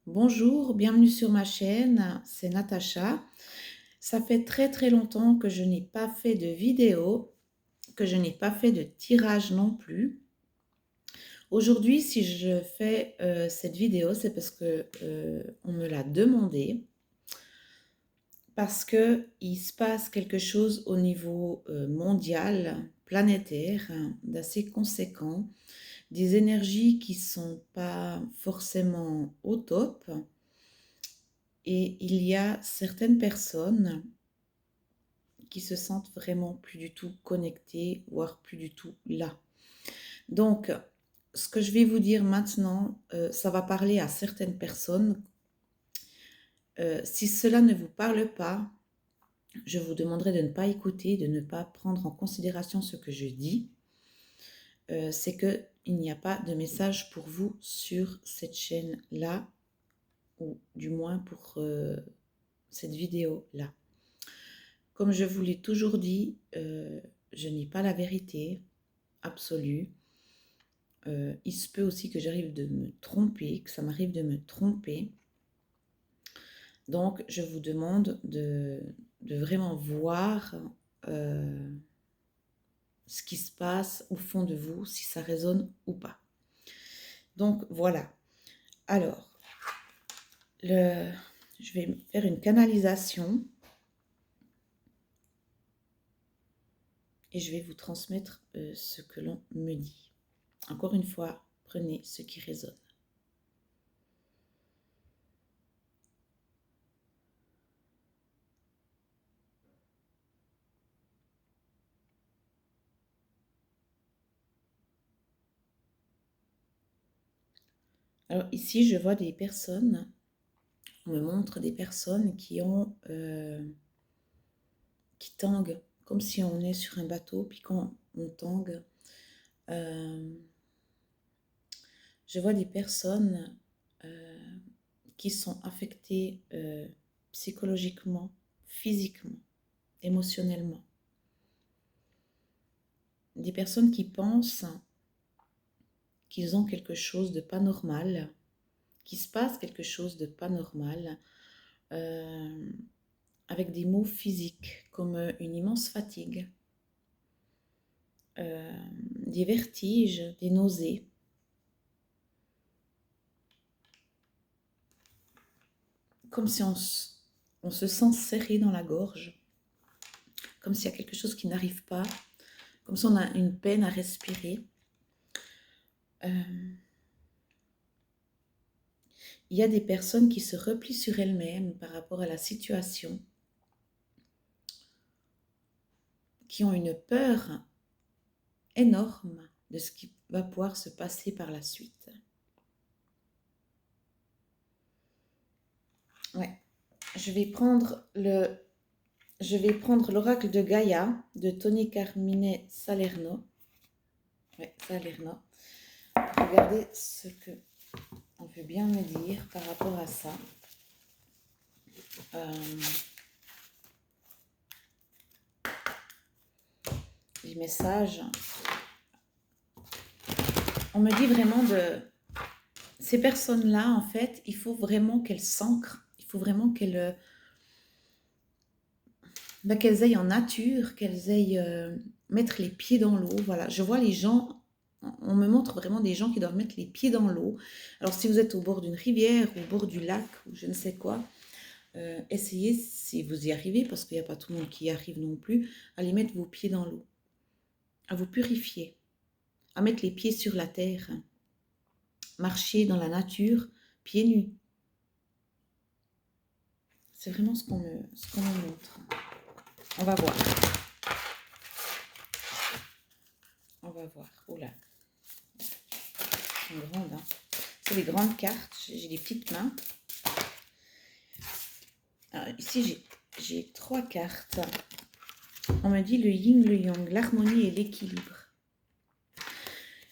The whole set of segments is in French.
Bonjour, bienvenue sur ma chaîne, c'est Natacha. Ça fait très très longtemps que je n'ai pas fait de vidéo, que je n'ai pas fait de tirage non plus. Aujourd'hui, si je fais cette vidéo, c'est parce que on me l'a demandé, parce que il se passe quelque chose au niveau mondial, planétaire, d'assez conséquent, des énergies qui sont pas forcément au top. Et il y a certaines personnes qui se sentent vraiment plus du tout connectées, voire plus du tout là. Donc, ce que je vais vous dire maintenant, ça va parler à certaines personnes. Si cela ne vous parle pas, je vous demanderai de ne pas écouter, de ne pas prendre en considération ce que je dis. C'est qu'il n'y a pas de message pour vous sur cette chaîne-là, ou du moins pour cette vidéo-là. Comme je vous l'ai toujours dit, je n'ai pas la vérité absolue. Il se peut aussi que j'arrive de me tromper, que ça m'arrive de me tromper. Donc, je vous demande de vraiment voir ce qui se passe au fond de vous, si ça résonne ou pas. Donc, voilà. Alors, je vais faire une canalisation et je vais vous transmettre ce que l'on me dit. Encore une fois, prenez ce qui résonne. Alors ici, je vois des personnes, on me montre des personnes qui qui tanguent, comme si on est sur un bateau, puis quand on tangue, euh, je vois des personnes qui sont affectées psychologiquement, physiquement, émotionnellement. Des personnes qui pensent qu'ils ont quelque chose de pas normal, qu'il se passe quelque chose de pas normal, avec des mots physiques comme une immense fatigue, des vertiges, des nausées. Comme si on se sent serré dans la gorge, comme s'il y a quelque chose qui n'arrive pas, comme si on a une peine à respirer. Il y a des personnes qui se replient sur elles-mêmes par rapport à la situation, qui ont une peur énorme de ce qui va pouvoir se passer par la suite. Ouais, je vais prendre l'oracle de Gaïa de Tony Carmine Salerno. Ouais, Salerno. Regardez ce que on veut bien me dire par rapport à ça. Les messages. On me dit vraiment de ces personnes-là, en fait, il faut vraiment qu'elles s'ancrent. Il faut vraiment qu'elles aillent en nature, qu'elles aillent mettre les pieds dans l'eau. Voilà, je vois les gens, on me montre vraiment des gens qui doivent mettre les pieds dans l'eau. Alors si vous êtes au bord d'une rivière, au bord du lac, ou je ne sais quoi, essayez, si vous y arrivez, parce qu'il n'y a pas tout le monde qui y arrive non plus, à aller mettre vos pieds dans l'eau, à vous purifier, à mettre les pieds sur la terre, marcher dans la nature, pieds nus. C'est vraiment ce qu'on me montre. On va voir. On va voir. Oula. Elles sont grandes, hein. C'est des grandes cartes. J'ai des petites mains. Alors, ici, j'ai 3 cartes. On me dit le yin, le yang, l'harmonie et l'équilibre.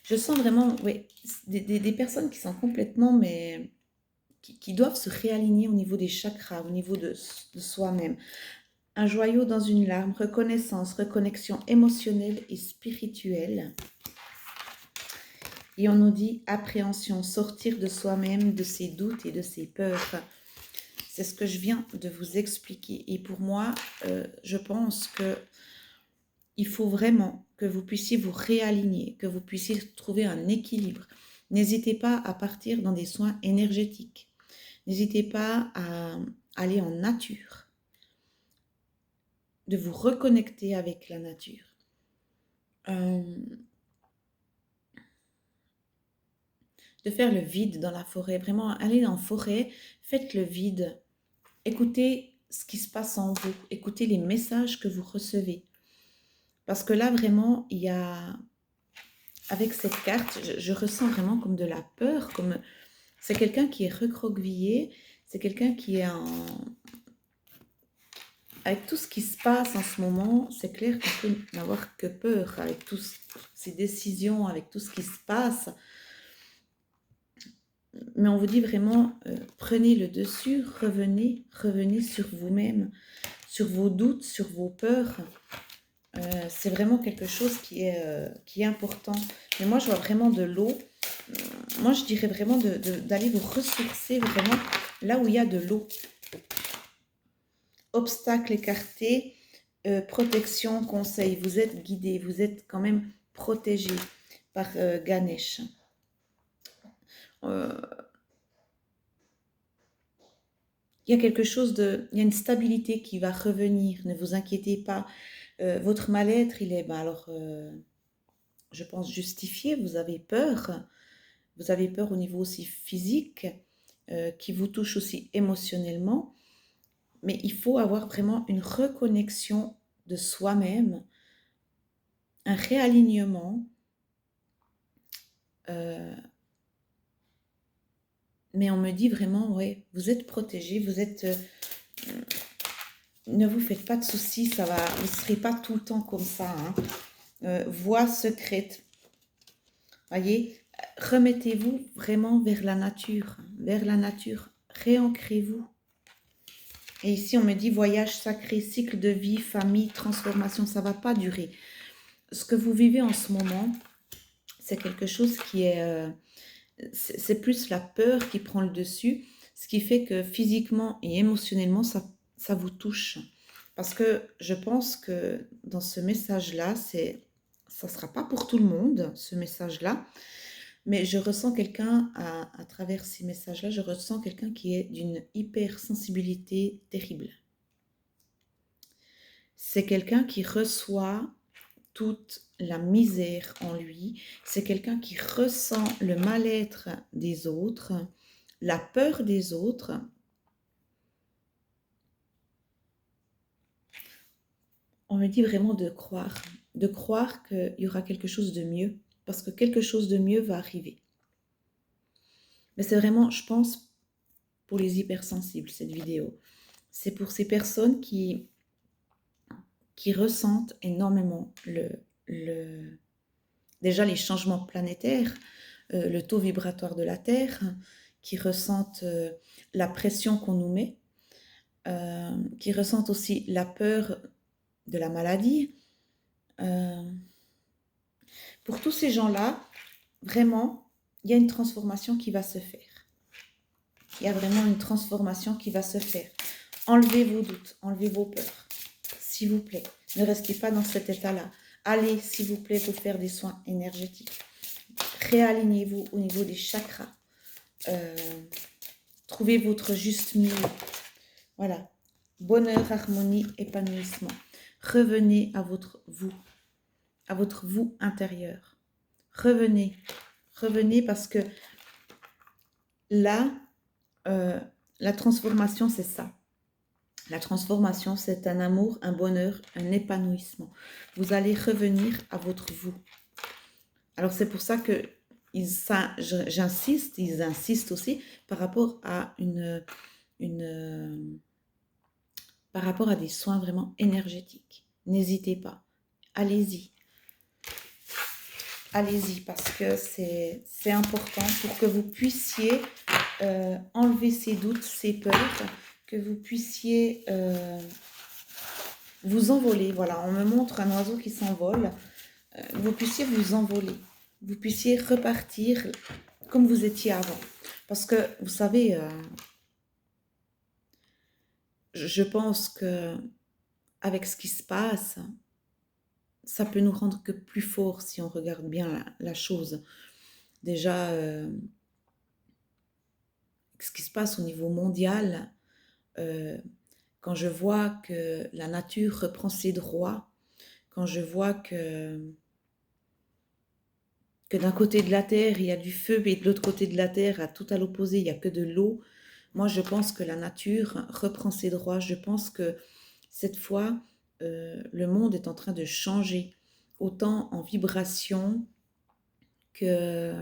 Je sens vraiment, ouais, des personnes qui sont complètement, mais qui doivent se réaligner au niveau des chakras, au niveau de soi-même. Un joyau dans une larme, reconnaissance, reconnexion émotionnelle et spirituelle. Et on nous dit appréhension, sortir de soi-même, de ses doutes et de ses peurs. C'est ce que je viens de vous expliquer. Et pour moi, je pense que il faut vraiment que vous puissiez vous réaligner, que vous puissiez trouver un équilibre. N'hésitez pas à partir dans des soins énergétiques. N'hésitez pas à aller en nature, de vous reconnecter avec la nature. De faire le vide dans la forêt, vraiment aller en forêt, faites le vide, écoutez ce qui se passe en vous, écoutez les messages que vous recevez. Parce que là, vraiment, il y a, avec cette carte, je ressens vraiment comme de la peur, comme c'est quelqu'un qui est recroquevillé, c'est quelqu'un qui est en... Avec tout ce qui se passe en ce moment, c'est clair qu'on peut n'avoir que peur avec toutes ces décisions, avec tout ce qui se passe. Mais on vous dit vraiment, prenez le dessus, revenez sur vous-même, sur vos doutes, sur vos peurs. C'est vraiment quelque chose qui est important. Mais moi, je vois vraiment de l'eau. Moi, je dirais vraiment d'aller vous ressourcer vraiment là où il y a de l'eau. Obstacles écartés, protection, conseil. Vous êtes guidé, vous êtes quand même protégé par Ganesh. Il y a quelque chose il y a une stabilité qui va revenir, ne vous inquiétez pas. Votre mal-être, il est, je pense, justifié, vous avez peur au niveau aussi physique, qui vous touche aussi émotionnellement, mais il faut avoir vraiment une reconnexion de soi-même, un réalignement, mais on me dit vraiment, ouais, vous êtes protégé, vous êtes... ne vous faites pas de soucis, ça va, vous ne serez pas tout le temps comme ça. Voie secrète. Voyez, remettez-vous vraiment vers la nature, réancrez-vous. Et ici, on me dit voyage sacré, cycle de vie, famille, transformation, ça ne va pas durer. Ce que vous vivez en ce moment, c'est quelque chose qui est... c'est plus la peur qui prend le dessus, ce qui fait que physiquement et émotionnellement, ça vous touche. Parce que je pense que dans ce message-là, ça ne sera pas pour tout le monde, ce message-là, mais je ressens quelqu'un, à travers ces messages-là, je ressens quelqu'un qui est d'une hypersensibilité terrible. C'est quelqu'un qui reçoit toute la misère en lui, c'est quelqu'un qui ressent le mal-être des autres, la peur des autres. On me dit vraiment de croire qu'il y aura quelque chose de mieux, parce que quelque chose de mieux va arriver. Mais c'est vraiment, je pense, pour les hypersensibles, cette vidéo. C'est pour ces personnes qui ressentent énormément déjà les changements planétaires, le taux vibratoire de la Terre, qui ressentent la pression qu'on nous met, qui ressentent aussi la peur de la maladie. Pour tous ces gens-là, vraiment, il y a une transformation qui va se faire. Il y a vraiment une transformation qui va se faire. Enlevez vos doutes, enlevez vos peurs. S'il vous plaît, ne restez pas dans cet état-là. Allez, s'il vous plaît, vous faire des soins énergétiques. Réalignez-vous au niveau des chakras. Trouvez votre juste milieu. Voilà. Bonheur, harmonie, épanouissement. Revenez à votre vous intérieur. Revenez parce que là, la transformation, c'est ça. La transformation, c'est un amour, un bonheur, un épanouissement. Vous allez revenir à votre vous. Alors, c'est pour ça que j'insiste, ils insistent aussi par rapport à par rapport à des soins vraiment énergétiques. N'hésitez pas. Allez-y. Allez-y parce que c'est important pour que vous puissiez enlever ces doutes, ces peurs, que vous puissiez vous envoler. Voilà, on me montre un oiseau qui s'envole. Vous puissiez vous envoler. vous puissiez repartir comme vous étiez avant. Parce que, vous savez, je pense que avec ce qui se passe, ça peut nous rendre que plus forts si on regarde bien la chose. Déjà, ce qui se passe au niveau mondial, euh, quand je vois que la nature reprend ses droits, quand je vois que d'un côté de la Terre, il y a du feu, et de l'autre côté de la Terre, à l'opposé, il n'y a que de l'eau, moi je pense que la nature reprend ses droits. Je pense que cette fois, le monde est en train de changer, autant en vibration que...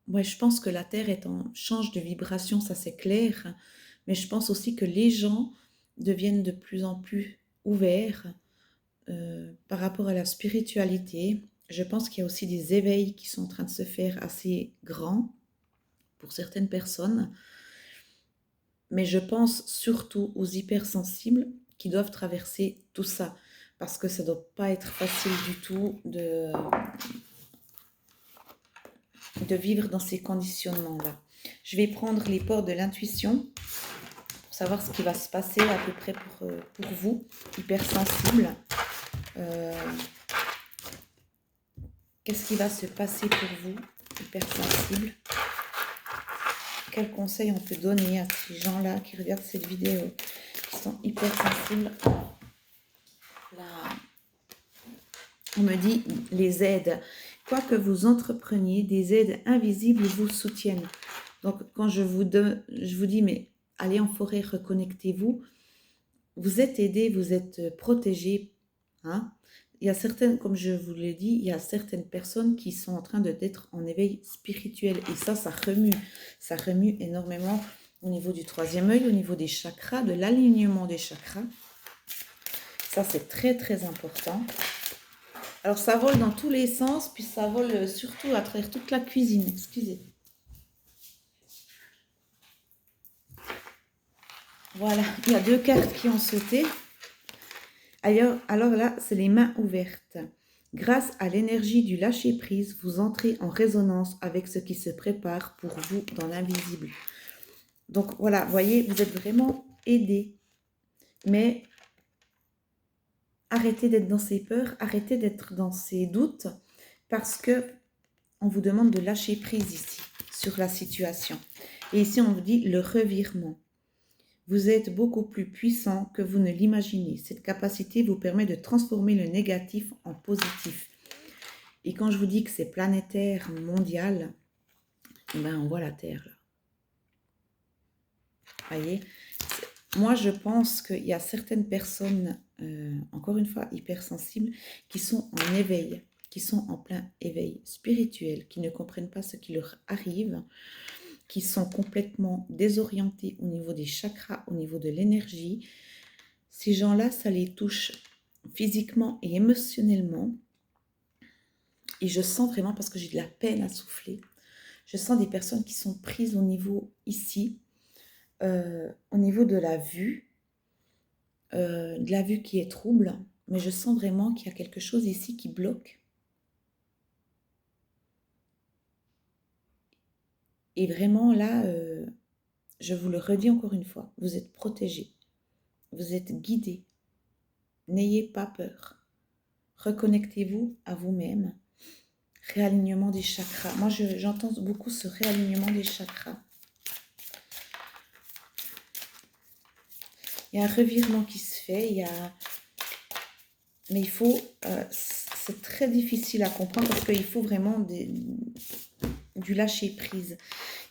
Ouais, je pense que la Terre change de vibration, ça c'est clair, mais je pense aussi que les gens deviennent de plus en plus ouverts par rapport à la spiritualité. Je pense qu'il y a aussi des éveils qui sont en train de se faire assez grands pour certaines personnes, mais je pense surtout aux hypersensibles qui doivent traverser tout ça, parce que ça ne doit pas être facile du tout de vivre dans ces conditionnements-là. Je vais prendre les portes de l'intuition pour savoir ce qui va se passer à peu près pour vous, hypersensibles. Qu'est-ce qui va se passer pour vous, hypersensibles? Quels conseils on peut donner à ces gens-là qui regardent cette vidéo, qui sont hypersensibles? Là, on me dit les aides. Quoi que vous entrepreniez, des aides invisibles vous soutiennent. Donc, quand je vous dis, mais allez en forêt, reconnectez-vous, vous êtes aidé, vous êtes protégé. Hein? Il y a certaines, comme je vous l'ai dit, il y a certaines personnes qui sont en train d'être en éveil spirituel. Et ça remue énormément au niveau du troisième œil, au niveau des chakras, de l'alignement des chakras. Ça, c'est très, très important. Alors, ça vole dans tous les sens, puis ça vole surtout à travers toute la cuisine. Excusez. Voilà, il y a 2 cartes qui ont sauté. Alors là, c'est les mains ouvertes. Grâce à l'énergie du lâcher-prise, vous entrez en résonance avec ce qui se prépare pour vous dans l'invisible. Donc voilà, vous voyez, vous êtes vraiment aidé. Mais arrêtez d'être dans ces peurs, arrêtez d'être dans ces doutes, parce que on vous demande de lâcher prise ici, sur la situation. Et ici, on vous dit le revirement. Vous êtes beaucoup plus puissant que vous ne l'imaginez. Cette capacité vous permet de transformer le négatif en positif. Et quand je vous dis que c'est planétaire, mondial, ben on voit la Terre là. Voyez, moi je pense qu'il y a certaines personnes, encore une fois hypersensibles, qui sont en éveil, qui sont en plein éveil spirituel, qui ne comprennent pas ce qui leur arrive, qui sont complètement désorientés au niveau des chakras, au niveau de l'énergie. Ces gens-là, ça les touche physiquement et émotionnellement. Et je sens vraiment, parce que j'ai de la peine à souffler, je sens des personnes qui sont prises au niveau ici, au niveau de la vue qui est trouble, mais je sens vraiment qu'il y a quelque chose ici qui bloque. Et vraiment là, je vous le redis encore une fois, vous êtes protégés, vous êtes guidés, n'ayez pas peur, reconnectez-vous à vous-même, réalignement des chakras. Moi, j'entends beaucoup ce réalignement des chakras. Il y a un revirement qui se fait, mais il faut, c'est très difficile à comprendre parce qu'il faut vraiment du lâcher prise.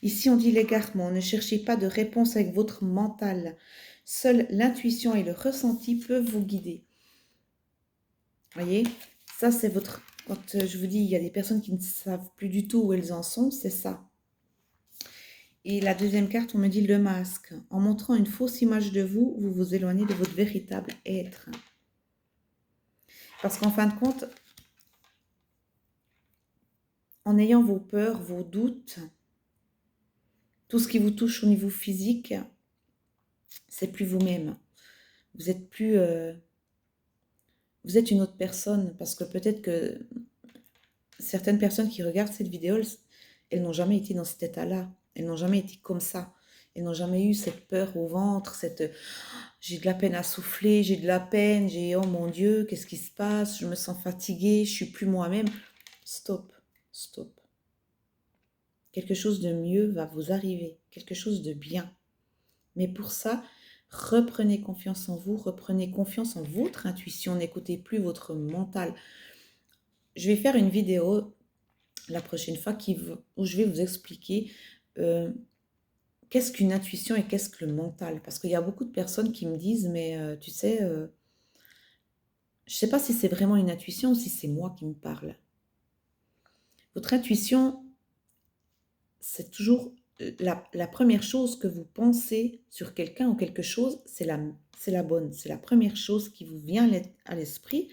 Ici, on dit l'égarement. Ne cherchez pas de réponse avec votre mental. Seule l'intuition et le ressenti peuvent vous guider. Voyez, ça c'est votre... Quand je vous dis, il y a des personnes qui ne savent plus du tout où elles en sont, c'est ça. Et la deuxième carte, on me dit le masque. En montrant une fausse image de vous, vous vous éloignez de votre véritable être. Parce qu'en fin de compte, en ayant vos peurs, vos doutes, tout ce qui vous touche au niveau physique, c'est plus vous-même. Vous êtes plus vous êtes une autre personne, parce que peut-être que certaines personnes qui regardent cette vidéo, elles n'ont jamais été dans cet état-là. Elles n'ont jamais été comme ça. Elles n'ont jamais eu cette peur au ventre, cette j'ai de la peine à souffler, j'ai de la peine, j'ai oh mon Dieu, qu'est-ce qui se passe? Je me sens fatiguée, je suis plus moi-même. Stop, stop. Quelque chose de mieux va vous arriver, quelque chose de bien. Mais pour ça, reprenez confiance en vous, reprenez confiance en votre intuition, n'écoutez plus votre mental. Je vais faire une vidéo la prochaine fois où je vais vous expliquer qu'est-ce qu'une intuition et qu'est-ce que le mental. Parce qu'il y a beaucoup de personnes qui me disent, mais tu sais, je ne sais pas si c'est vraiment une intuition ou si c'est moi qui me parle. Votre intuition, c'est toujours la première chose que vous pensez sur quelqu'un ou quelque chose, c'est la bonne. C'est la première chose qui vous vient à l'esprit,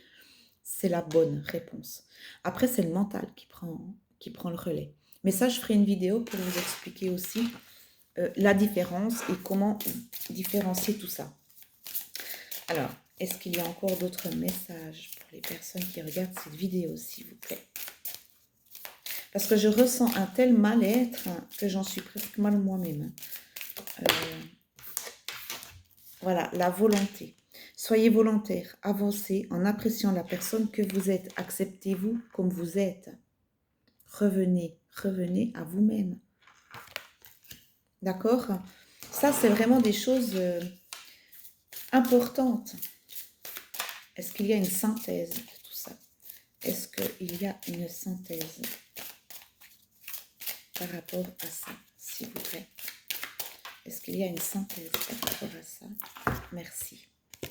c'est la bonne réponse. Après, c'est le mental qui prend le relais. Mais ça, je ferai une vidéo pour vous expliquer aussi la différence et comment différencier tout ça. Alors, est-ce qu'il y a encore d'autres messages pour les personnes qui regardent cette vidéo, s'il vous plaît? Parce que je ressens un tel mal-être que j'en suis presque mal moi-même. Voilà, la volonté. Soyez volontaire, avancez en appréciant la personne que vous êtes. Acceptez-vous comme vous êtes. Revenez à vous-même. D'accord? Ça, c'est vraiment des choses importantes. Est-ce qu'il y a une synthèse de tout ça? Est-ce qu'il y a une synthèse par rapport à ça, s'il vous plaît? Est-ce qu'il y a une synthèse par rapport à ça? Merci.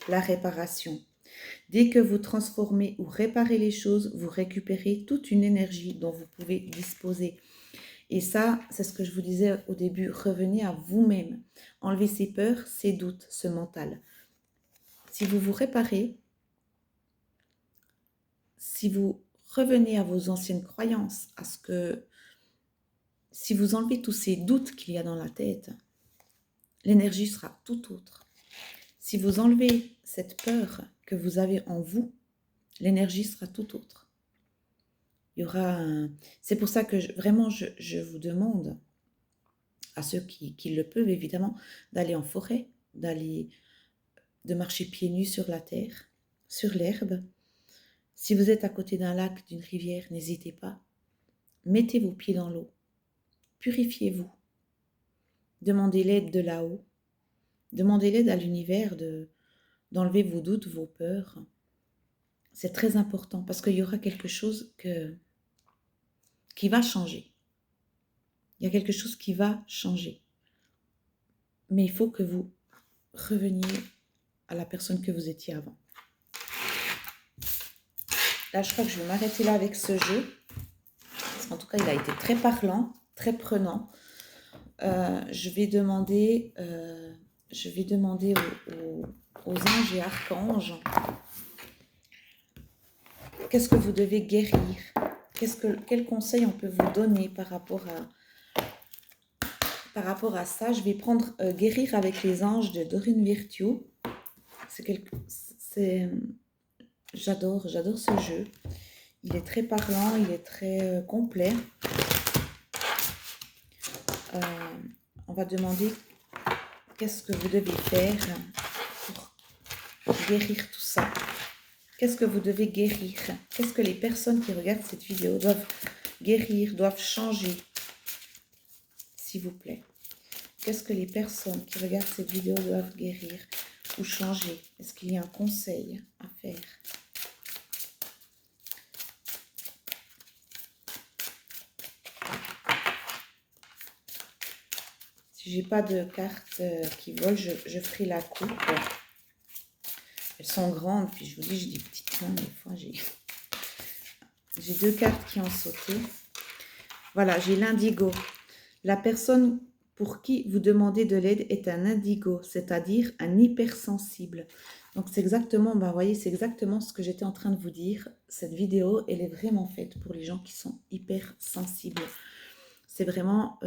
La réparation. Dès que vous transformez ou réparez les choses, vous récupérez toute une énergie dont vous pouvez disposer. Et ça, c'est ce que je vous disais au début, revenez à vous-même. Enlevez ces peurs, ces doutes, ce mental. Si vous vous réparez, si vous revenez à vos anciennes croyances, si vous enlevez tous ces doutes qu'il y a dans la tête, l'énergie sera tout autre. Si vous enlevez cette peur que vous avez en vous, l'énergie sera tout autre. Il y aura C'est pour ça que je vous demande, à ceux qui le peuvent évidemment, d'aller en forêt, de marcher pieds nus sur la terre, sur l'herbe. Si vous êtes à côté d'un lac, d'une rivière, n'hésitez pas. Mettez vos pieds dans l'eau. Purifiez-vous. Demandez l'aide de là-haut. Demandez l'aide à l'univers d'enlever vos doutes, vos peurs. C'est très important parce qu'il y aura quelque chose qui va changer. Il y a quelque chose qui va changer. Mais il faut que vous reveniez à la personne que vous étiez avant. Là, je crois que je vais m'arrêter là avec ce jeu. Parce qu'en tout cas, il a été très parlant, très prenant. Je vais demander aux anges et archanges, qu'est-ce que vous devez guérir? Quel conseil on peut vous donner par rapport à ça? Je vais prendre guérir avec les anges de Dorine Virtue. J'adore ce jeu. Il est très parlant, il est très complet. On va demander qu'est-ce que vous devez faire pour guérir tout ça. Qu'est-ce que vous devez guérir? Qu'est-ce que les personnes qui regardent cette vidéo doivent guérir, doivent changer? S'il vous plaît. Qu'est-ce que les personnes qui regardent cette vidéo doivent guérir ou changer? Est-ce qu'il y a un conseil à faire? Si j'ai pas de cartes qui volent, je ferai la coupe. Elles sont grandes, puis je vous dis, j'ai des petites mains, des fois j'ai 2 cartes qui ont sauté. Voilà, j'ai l'indigo. La personne pour qui vous demandez de l'aide est un indigo, c'est-à-dire un hypersensible. Donc c'est exactement, vous voyez, c'est exactement ce que j'étais en train de vous dire. Cette vidéo, elle est vraiment faite pour les gens qui sont hypersensibles. C'est vraiment...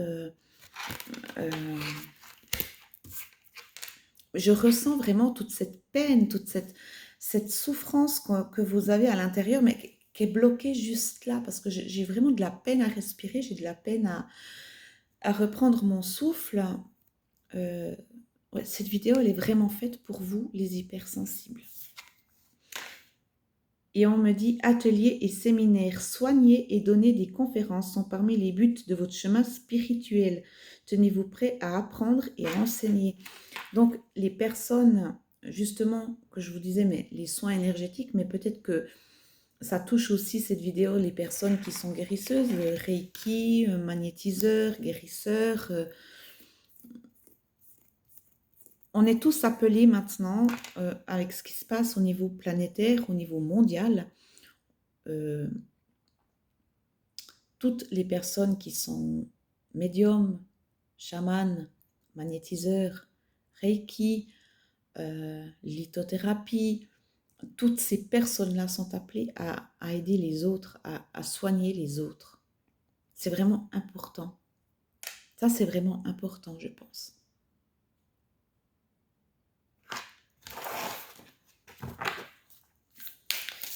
je ressens vraiment toute cette peine, toute cette cette souffrance que vous avez à l'intérieur, mais qui est bloquée juste là, parce que j'ai vraiment de la peine à respirer, j'ai de la peine à reprendre mon souffle. Ouais, cette vidéo, elle est vraiment faite pour vous, les hypersensibles. Et on me dit, ateliers et séminaires, soigner et donner des conférences sont parmi les buts de votre chemin spirituel. Tenez-vous prêt à apprendre et à enseigner. Donc, les personnes, justement, que je vous disais, mais les soins énergétiques, mais peut-être que ça touche aussi cette vidéo, les personnes qui sont guérisseuses, Reiki, magnétiseurs, guérisseurs. On est tous appelés maintenant, avec ce qui se passe au niveau planétaire, au niveau mondial, toutes les personnes qui sont médiums, chamans, magnétiseurs, Reiki, lithothérapie, toutes ces personnes-là sont appelées à aider les autres, à soigner les autres. C'est vraiment important. Ça, c'est vraiment important, je pense.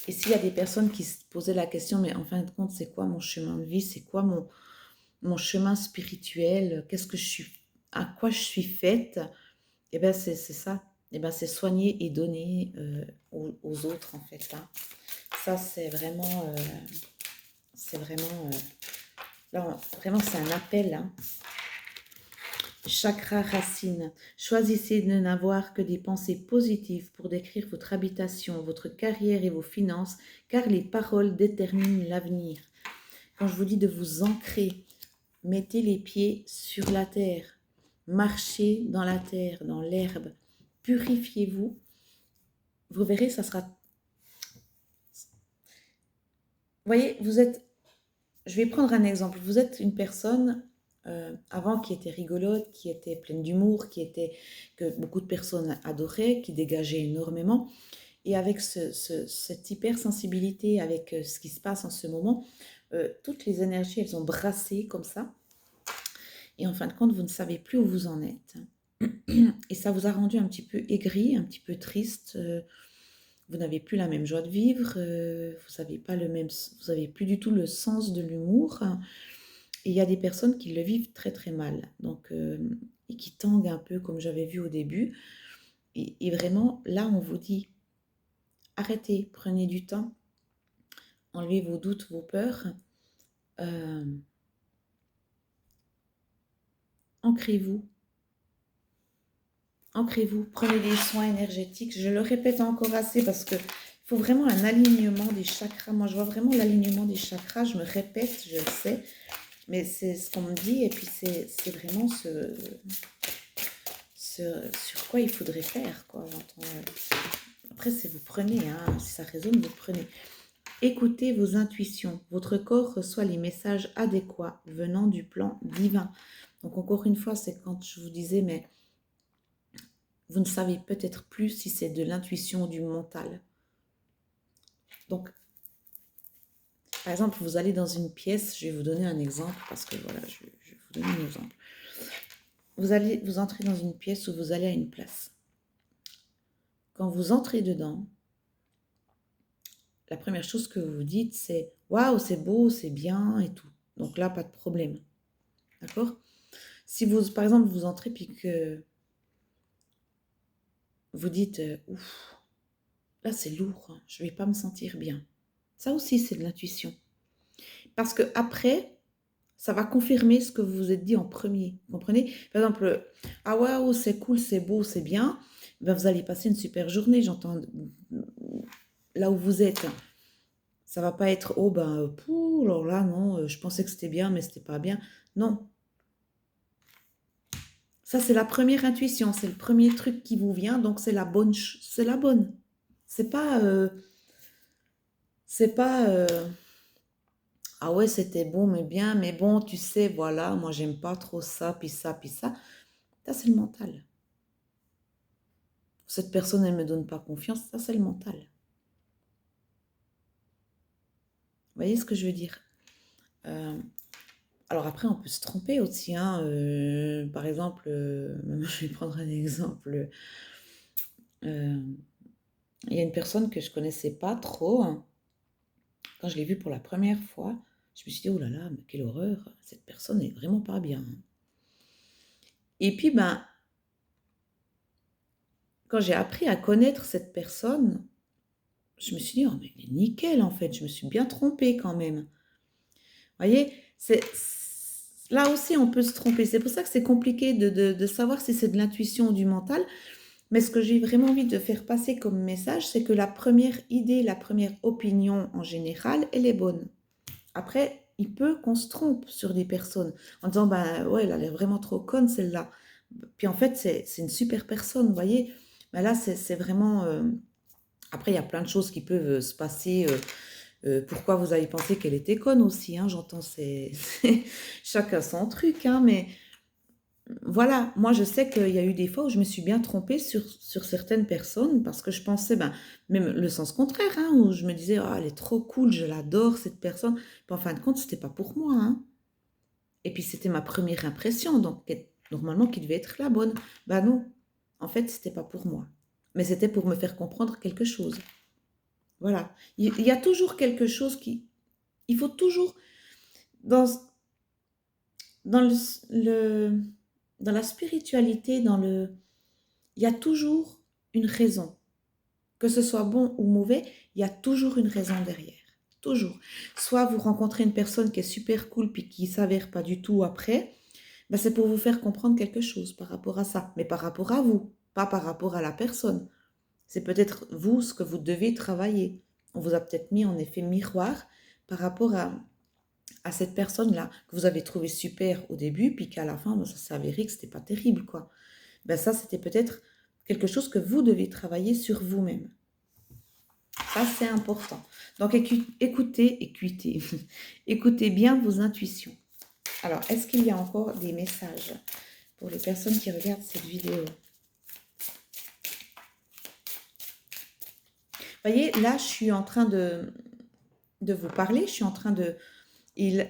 Et s'il y a des personnes qui se posaient la question, mais en fin de compte, c'est quoi mon chemin de vie? C'est quoi mon chemin spirituel? Qu'est-ce que je suis, à quoi je suis faite? Eh bien, c'est ça. Eh bien, c'est soigner et donner aux autres, en fait. Hein. Ça, c'est vraiment... là, vraiment, c'est un appel. Hein. Chakra racine. Choisissez de n'avoir que des pensées positives pour décrire votre habitation, votre carrière et vos finances, car les paroles déterminent l'avenir. Quand je vous dis de vous ancrer, mettez les pieds sur la terre, marchez dans la terre, dans l'herbe, purifiez-vous. Vous verrez, ça sera... Vous voyez, vous êtes... Je vais prendre un exemple. Vous êtes une personne... avant qui était rigolote, qui était pleine d'humour, que beaucoup de personnes adoraient, qui dégageait énormément. Et avec cette hypersensibilité, avec ce qui se passe en ce moment, toutes les énergies, elles ont brassé comme ça. Et en fin de compte, vous ne savez plus où vous en êtes. Et ça vous a rendu un petit peu aigri, un petit peu triste. Vous n'avez plus la même joie de vivre. Vous n'avez plus du tout le sens de l'humour. Et il y a des personnes qui le vivent très très mal, donc, et qui tanguent un peu comme j'avais vu au début. Et vraiment, là, on vous dit, arrêtez, prenez du temps, enlevez vos doutes, vos peurs, ancrez-vous, ancrez-vous, prenez des soins énergétiques. Je le répète encore assez parce que il faut vraiment un alignement des chakras. Moi, je vois vraiment l'alignement des chakras. Je me répète, je le sais, mais c'est ce qu'on me dit. Et puis, c'est vraiment sur quoi il faudrait faire, quoi. Après, c'est vous prenez, hein, si ça résonne, vous prenez. Écoutez vos intuitions. Votre corps reçoit les messages adéquats venant du plan divin. Donc, encore une fois, c'est quand je vous disais, mais vous ne savez peut-être plus si c'est de l'intuition ou du mental. Donc, par exemple, vous allez dans une pièce, je vais vous donner un exemple, parce que voilà, je vais vous donner un exemple. Vous entrez dans une pièce ou vous allez à une place. Quand vous entrez dedans, la première chose que vous vous dites, c'est « Waouh, c'est beau, c'est bien et tout ». Donc là, pas de problème. D'accord? Si vous, par exemple, vous entrez puis que vous dites « Ouf, là c'est lourd, hein, je ne vais pas me sentir bien ». Ça aussi, c'est de l'intuition. Parce que après, ça va confirmer ce que vous vous êtes dit en premier. Vous comprenez? Par exemple, « Ah waouh, c'est cool, c'est beau, c'est bien ». Ben, vous allez passer une super journée, j'entends, là où vous êtes. Ça va pas être, oh ben, pouh, alors là, non, je pensais que c'était bien, mais c'était pas bien. Non. Ça, c'est la première intuition, c'est le premier truc qui vous vient, donc c'est la bonne. C'est la bonne. C'est pas, ah ouais, c'était bon, mais bien, mais bon, tu sais, voilà, moi, j'aime pas trop ça, puis ça, puis ça. Ça, c'est le mental. Cette personne, elle me donne pas confiance, ça, c'est le mental. Vous voyez ce que je veux dire? Alors après, on peut se tromper aussi, hein, par exemple, je vais prendre un exemple, Il y a une personne que je connaissais pas trop. Quand je l'ai vue pour la première fois, je me suis dit, oh là là, mais quelle horreur, cette personne est vraiment pas bien. Et puis, ben, quand j'ai appris à connaître cette personne, je me suis dit, oh mais il est nickel en fait, je me suis bien trompée quand même. Vous voyez, là aussi on peut se tromper. C'est pour ça que c'est compliqué de savoir si c'est de l'intuition ou du mental. Mais ce que j'ai vraiment envie de faire passer comme message, c'est que la première idée, la première opinion en général, elle est bonne. Après, il peut qu'on se trompe sur des personnes en disant, ben ouais, elle a l'air vraiment trop conne celle-là. Puis en fait, c'est une super personne, vous voyez. Ben là, c'est vraiment... Après, il y a plein de choses qui peuvent se passer. Pourquoi vous avez pensé qu'elle était conne aussi, hein, j'entends, c'est chacun son truc, hein, mais voilà, moi je sais qu'il y a eu des fois où je me suis bien trompée sur certaines personnes parce que je pensais, ben, même le sens contraire, hein, où je me disais, oh, elle est trop cool, je l'adore cette personne. Puis en fin de compte, c'était pas pour moi, hein. Et puis c'était ma première impression, donc normalement qui devait être la bonne. Ben non, en fait, c'était pas pour moi. Mais c'était pour me faire comprendre quelque chose. Voilà. Il y a toujours quelque chose qui. Il faut toujours. Dans, dans, le- dans la spiritualité, il y a toujours une raison. Que ce soit bon ou mauvais, il y a toujours une raison derrière. Toujours. Soit vous rencontrez une personne qui est super cool puis qui s'avère pas du tout après, ben c'est pour vous faire comprendre quelque chose par rapport à ça, mais par rapport à vous, pas par rapport à la personne. C'est peut-être vous ce que vous devez travailler. On vous a peut-être mis en effet miroir par rapport à cette personne-là que vous avez trouvé super au début, puis qu'à la fin, ben, ça s'est avéré que c'était pas terrible, quoi. Ben ça, c'était peut-être quelque chose que vous devez travailler sur vous-même. Ça, c'est important. Donc, écoutez bien vos intuitions. Alors, est-ce qu'il y a encore des messages pour les personnes qui regardent cette vidéo? Vous voyez, là, je suis en train de vous parler, je suis en train de... Et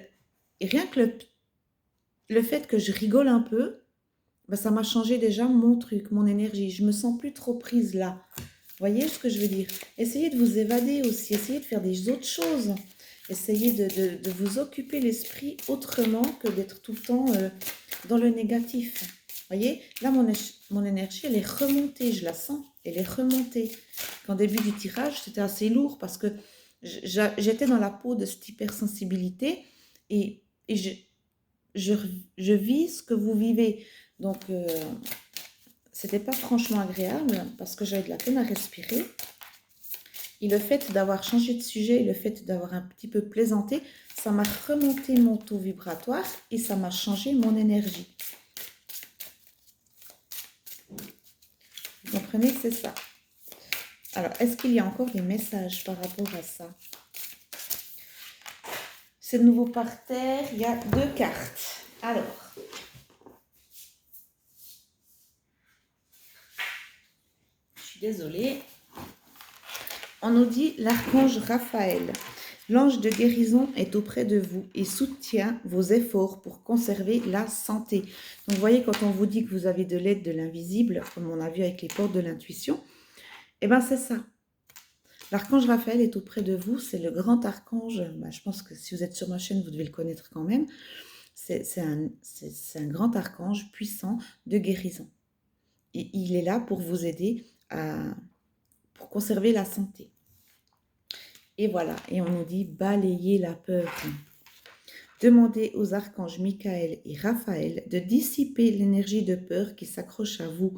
rien que le fait que je rigole un peu, ben, ça m'a changé déjà mon truc, mon énergie. Je me sens plus trop prise là. Vous voyez ce que je veux dire? Essayez de vous évader aussi, essayez de faire des autres choses. Essayez de vous occuper l'esprit autrement que d'être tout le temps dans le négatif. Vous voyez? Là, mon énergie, elle est remontée, je la sens, elle est remontée. Qu'en début du tirage, c'était assez lourd parce que j'étais dans la peau de cette hypersensibilité et je, je vis ce que vous vivez. Donc, c'était pas franchement agréable parce que j'avais de la peine à respirer. Et le fait d'avoir changé de sujet, le fait d'avoir un petit peu plaisanté, ça m'a remonté mon taux vibratoire et ça m'a changé mon énergie. Vous comprenez, c'est ça. Alors, est-ce qu'il y a encore des messages par rapport à ça? C'est de nouveau par terre, il y a 2 cartes. Alors, je suis désolée. On nous dit l'archange Raphaël. L'ange de guérison est auprès de vous et soutient vos efforts pour conserver la santé. Donc, vous voyez, quand on vous dit que vous avez de l'aide de l'invisible, comme on a vu avec les portes de l'intuition, eh bien, c'est ça. L'archange Raphaël est auprès de vous. C'est le grand archange. Je pense que si vous êtes sur ma chaîne, vous devez le connaître quand même. C'est un grand archange puissant de guérison. Et il est là pour vous aider pour conserver la santé. Et voilà, et on nous dit balayer la peur. Demandez aux archanges Michael et Raphaël de dissiper l'énergie de peur qui s'accroche à vous,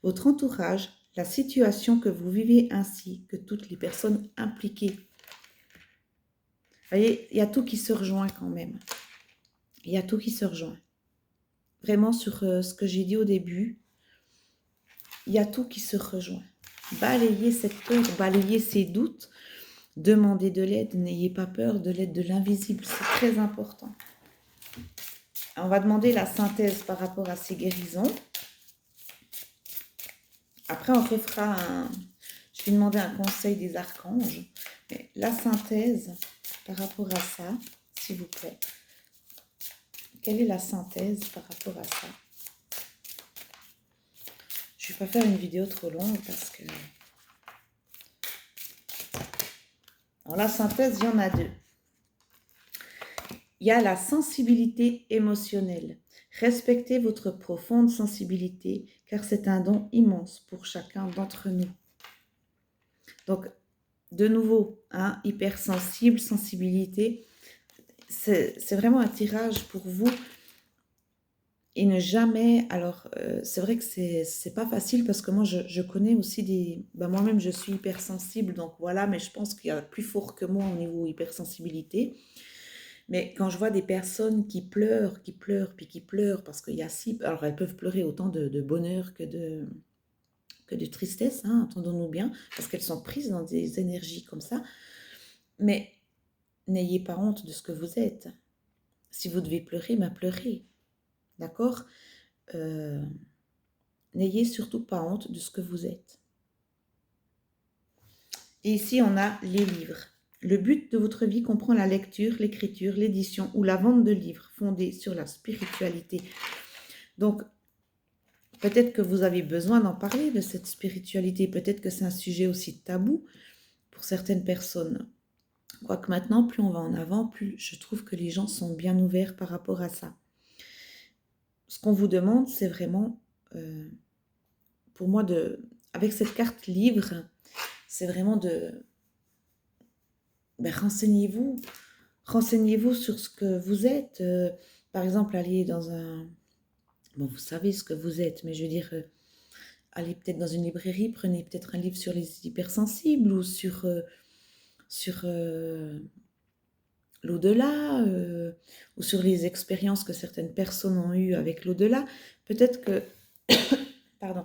votre entourage, la situation que vous vivez ainsi que toutes les personnes impliquées. Vous voyez, il y a tout qui se rejoint quand même. Il y a tout qui se rejoint. Vraiment sur ce que j'ai dit au début, il y a tout qui se rejoint. Balayez cette peur, balayez ces doutes. Demandez de l'aide, n'ayez pas peur de l'aide de l'invisible, c'est très important. On va demander la synthèse par rapport à ces guérisons. Après, on refera je vais demander un conseil des archanges. Mais la synthèse par rapport à ça, s'il vous plaît. Quelle est la synthèse par rapport à ça? Je ne vais pas faire une vidéo trop longue parce que Dans la synthèse, il y en a deux. Il y a la sensibilité émotionnelle. Respectez votre profonde sensibilité, car c'est un don immense pour chacun d'entre nous. Donc, de nouveau, hein, hypersensible, sensibilité, c'est vraiment un tirage pour vous. Et ne jamais, alors c'est vrai que c'est pas facile parce que moi je connais aussi des, moi-même je suis hypersensible, donc voilà, mais je pense qu'il y a plus fort que moi au niveau hypersensibilité. Mais quand je vois des personnes qui pleurent, puis qui pleurent, parce qu'il y a si, alors elles peuvent pleurer autant de bonheur que de tristesse, hein, entendons-nous bien, parce qu'elles sont prises dans des énergies comme ça, mais n'ayez pas honte de ce que vous êtes. Si vous devez pleurer, pleurez, d'accord? N'ayez surtout pas honte de ce que vous êtes. Et ici, on a les livres. Le but de votre vie comprend la lecture, l'écriture, l'édition ou la vente de livres fondés sur la spiritualité. Donc, peut-être que vous avez besoin d'en parler de cette spiritualité. Peut-être que c'est un sujet aussi tabou pour certaines personnes. Quoique maintenant, plus on va en avant, plus je trouve que les gens sont bien ouverts par rapport à ça. Ce qu'on vous demande, c'est vraiment, pour moi, avec cette carte livre, c'est vraiment de... renseignez-vous. Renseignez-vous sur ce que vous êtes. Par exemple, allez dans un... Bon, vous savez ce que vous êtes, mais je veux dire, allez peut-être dans une librairie, prenez peut-être un livre sur les hypersensibles ou sur l'au-delà, ou sur les expériences que certaines personnes ont eues avec l'au-delà. Peut-être que, pardon,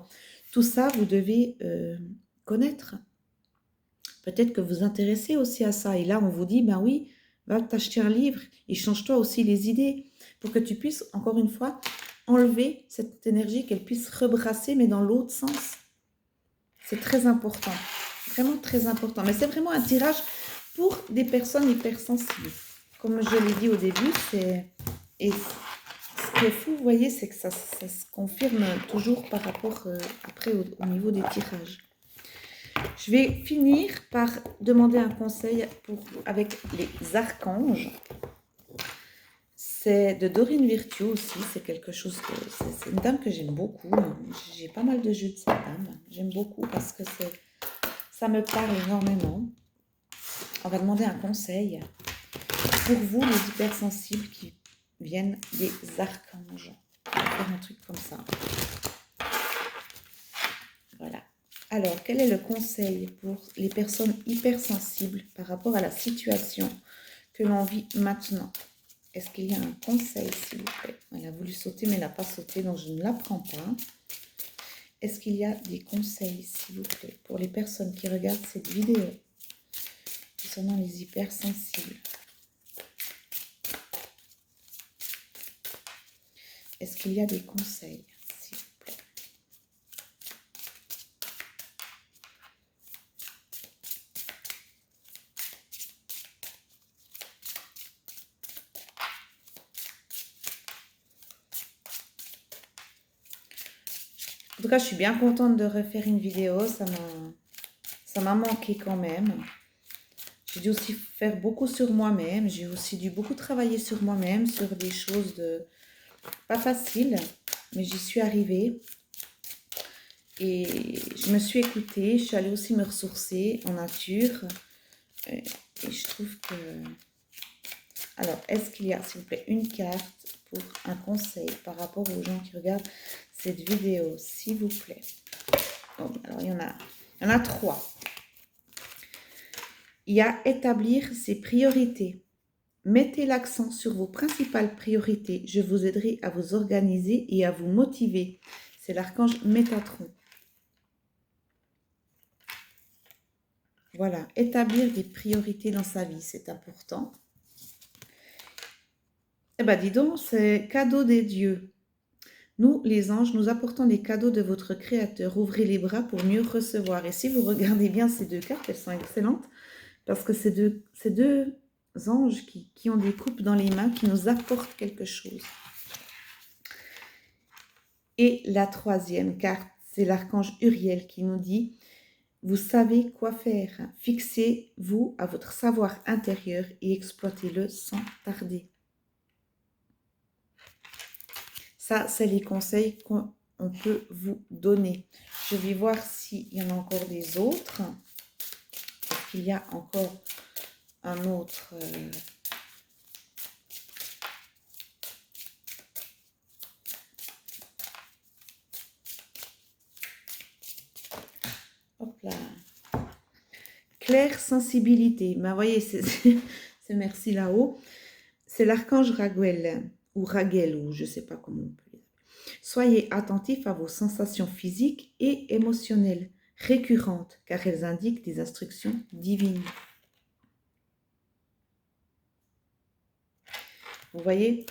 tout ça, vous devez connaître. Peut-être que vous intéressez aussi à ça. Et là, on vous dit, ben oui, va t'acheter un livre et change-toi aussi les idées pour que tu puisses, encore une fois, enlever cette énergie, qu'elle puisse rebrasser, mais dans l'autre sens. C'est très important. Vraiment très important. Mais c'est vraiment un tirage pour des personnes hypersensibles. Comme je l'ai dit au début, et ce qui est fou, vous voyez, c'est que ça se confirme toujours par rapport après au niveau des tirages. Je vais finir par demander un conseil avec les archanges. C'est de Dorine Virtue aussi, c'est quelque chose que... C'est une dame que j'aime beaucoup. J'ai pas mal de jeux de cette dame. J'aime beaucoup parce que ça me parle énormément. On va demander un conseil pour vous, les hypersensibles qui viennent des archanges. On va faire un truc comme ça. Voilà. Alors, quel est le conseil pour les personnes hypersensibles par rapport à la situation que l'on vit maintenant? Est-ce qu'il y a un conseil, s'il vous plaît? Elle a voulu sauter, mais elle n'a pas sauté, donc je ne la prends pas. Est-ce qu'il y a des conseils, s'il vous plaît, pour les personnes qui regardent cette vidéo concernant les hypersensibles? Est-ce qu'il y a des conseils, s'il vous plaît? En tout cas, je suis bien contente de refaire une vidéo. Ça m'a manqué quand même. J'ai dû aussi faire beaucoup sur moi-même. J'ai aussi dû beaucoup travailler sur moi-même, sur des choses pas faciles. Mais j'y suis arrivée. Et je me suis écoutée. Je suis allée aussi me ressourcer en nature. Et je trouve que... Alors, est-ce qu'il y a, s'il vous plaît, une carte pour un conseil par rapport aux gens qui regardent cette vidéo, s'il vous plaît? Bon, alors, il y en a 3. Il y a établir ses priorités. Mettez l'accent sur vos principales priorités. Je vous aiderai à vous organiser et à vous motiver. C'est l'archange Métatron. Voilà, établir des priorités dans sa vie, c'est important. Eh bien, dis donc, c'est cadeau des dieux. Nous, les anges, nous apportons des cadeaux de votre Créateur. Ouvrez les bras pour mieux recevoir. Et si vous regardez bien ces deux cartes, elles sont excellentes parce que c'est deux anges qui ont des coupes dans les mains, qui nous apportent quelque chose. Et la 3e carte, c'est l'archange Uriel qui nous dit « Vous savez quoi faire. Fixez-vous à votre savoir intérieur et exploitez-le sans tarder. Ça, c'est les conseils qu'on peut vous donner. Je vais voir s'il y en a encore des autres. Est-ce qu'il y a encore un autre hop là. Claire sensibilité. Ben, voyez, c'est merci là-haut. C'est l'archange Raguel, ou Raguel, ou je ne sais pas comment on peut dire. Soyez attentifs à vos sensations physiques et émotionnelles récurrentes, car elles indiquent des instructions divines. Vous voyez,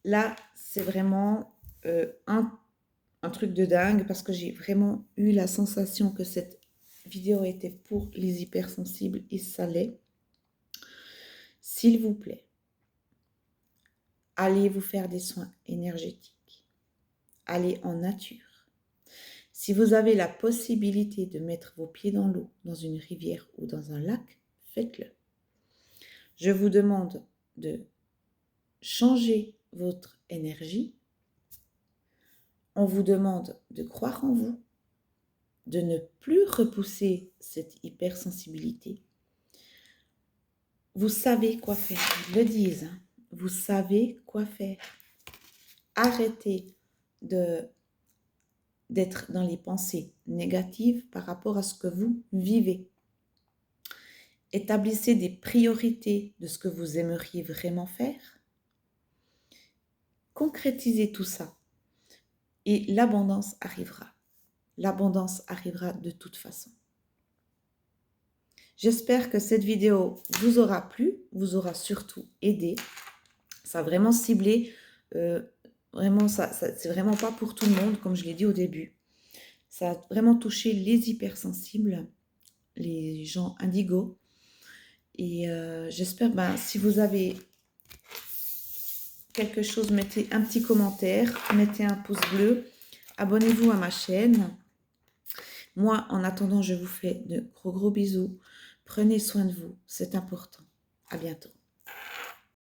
là, c'est vraiment un truc de dingue, parce que j'ai vraiment eu la sensation que cette vidéo était pour les hypersensibles, et ça l'est. S'il vous plaît, allez vous faire des soins énergétiques. Allez en nature. Si vous avez la possibilité de mettre vos pieds dans l'eau, dans une rivière ou dans un lac, faites-le. Je vous demande de changer votre énergie. On vous demande de croire en vous, de ne plus repousser cette hypersensibilité. Vous savez quoi faire, ils le disent, hein. Vous savez quoi faire. Arrêtez d'être dans les pensées négatives par rapport à ce que vous vivez. Établissez des priorités de ce que vous aimeriez vraiment faire. Concrétisez tout ça et l'abondance arrivera. L'abondance arrivera de toute façon. J'espère que cette vidéo vous aura plu, vous aura surtout aidé. Ça a vraiment ciblé, vraiment c'est vraiment pas pour tout le monde, comme je l'ai dit au début. Ça a vraiment touché les hypersensibles, les gens indigos. Et j'espère, si vous avez quelque chose, mettez un petit commentaire, mettez un pouce bleu, abonnez-vous à ma chaîne. Moi, en attendant, je vous fais de gros bisous. Prenez soin de vous, c'est important. À bientôt.